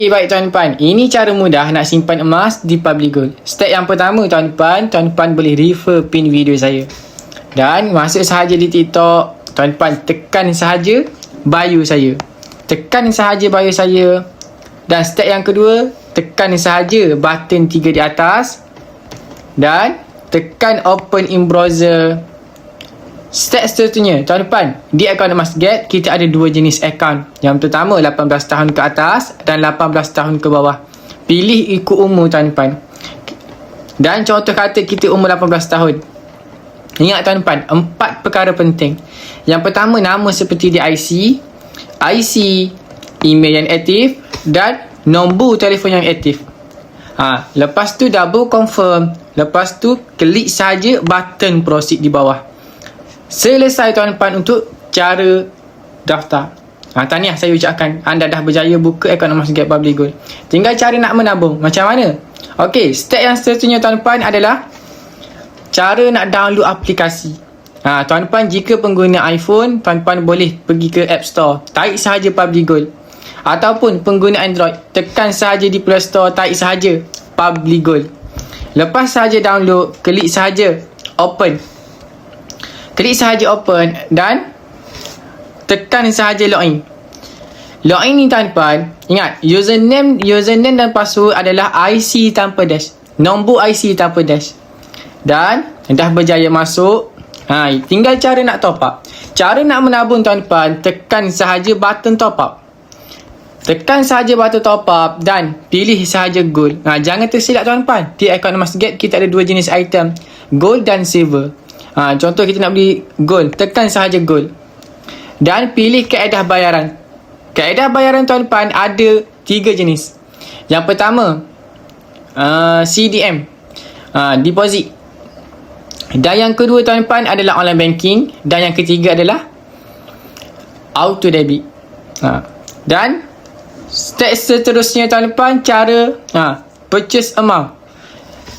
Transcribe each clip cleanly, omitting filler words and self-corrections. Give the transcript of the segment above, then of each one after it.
Okay, baik tuan-tuan, ini cara mudah nak simpan emas di Public Gold. Step yang pertama tuan-tuan boleh refer pin video saya. Dan masuk sahaja di TikTok, tuan-tuan tekan sahaja bio saya. Tekan sahaja bio saya. Dan step yang kedua, tekan sahaja button 3 di atas. Dan tekan open in browser. Step seterusnya, tuan-tuan, di akaun Emas Get, kita ada dua jenis akaun. Yang pertama, 18 tahun ke atas dan 18 tahun ke bawah. Pilih ikut umur, tuan-tuan. Dan contoh kata kita umur 18 tahun. Ingat, tuan-tuan, 4 perkara penting. Yang pertama, nama seperti di IC, email yang aktif dan nombor telefon yang aktif. Lepas tu double confirm. Lepas tu klik saja button proceed di bawah. Selesai tuan-tuan untuk cara daftar. Tahniah saya ucapkan, anda dah berjaya buka akaun Emas Get Public Gold. Tinggal cara nak menabung. Macam mana? Okey, step yang seterusnya tuan-tuan adalah cara nak download aplikasi. Tuan-tuan, jika pengguna iPhone, tuan-tuan boleh pergi ke App Store, tarik sahaja Public Gold. Ataupun pengguna Android, tekan sahaja di Play Store, tarik sahaja Public Gold. Lepas sahaja download, klik sahaja open. Klik sahaja open dan tekan sahaja login. Login ni tuan-tuan, ingat username dan password adalah IC tanpa dash. Nombor IC tanpa dash. Dan dah berjaya masuk. Tinggal cara nak top up. Cara nak menabung tuan-tuan, tekan sahaja button top up. Tekan sahaja button top up dan pilih sahaja gold. Jangan tersilap tuan-tuan. Di akaun Emas Get kita ada dua jenis item, gold dan silver. Contoh kita nak beli gold, tekan sahaja gold. Dan pilih kaedah bayaran. Kaedah bayaran tuan-tuan ada 3 jenis. Yang pertama, CDM, deposit. Dan yang kedua tuan-tuan adalah online banking. Dan yang ketiga adalah auto debit. Dan step seterusnya tuan-tuan, cara purchase amount.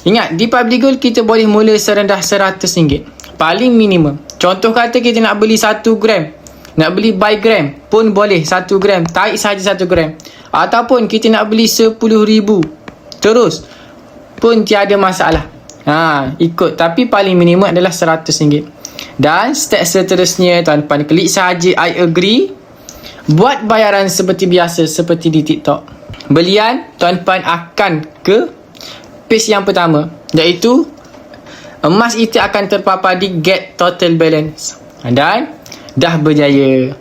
Ingat, di Public Gold kita boleh mula serendah RM100. Paling minimum. Contoh kata kita nak beli 1 gram. Nak beli by gram pun boleh 1 gram. Tarik sahaja 1 gram. Ataupun kita nak beli 10,000 terus pun tiada masalah. Ikut. Tapi paling minimum adalah RM100. Dan step seterusnya tuan-tuan, klik sahaja I agree. Buat bayaran seperti biasa, seperti di TikTok. Belian tuan-tuan akan ke page yang pertama, iaitu emas itu akan terpapar di Get Total Balance. Dan dah berjaya.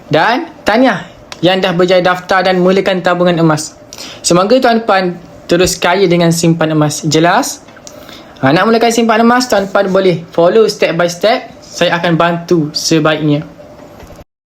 Dan tahniah yang dah berjaya daftar dan mulakan tabungan emas. Semoga tuan-tuan terus kaya dengan simpan emas. Jelas? Nak mulakan simpan emas, tuan-tuan boleh follow step by step. Saya akan bantu sebaiknya.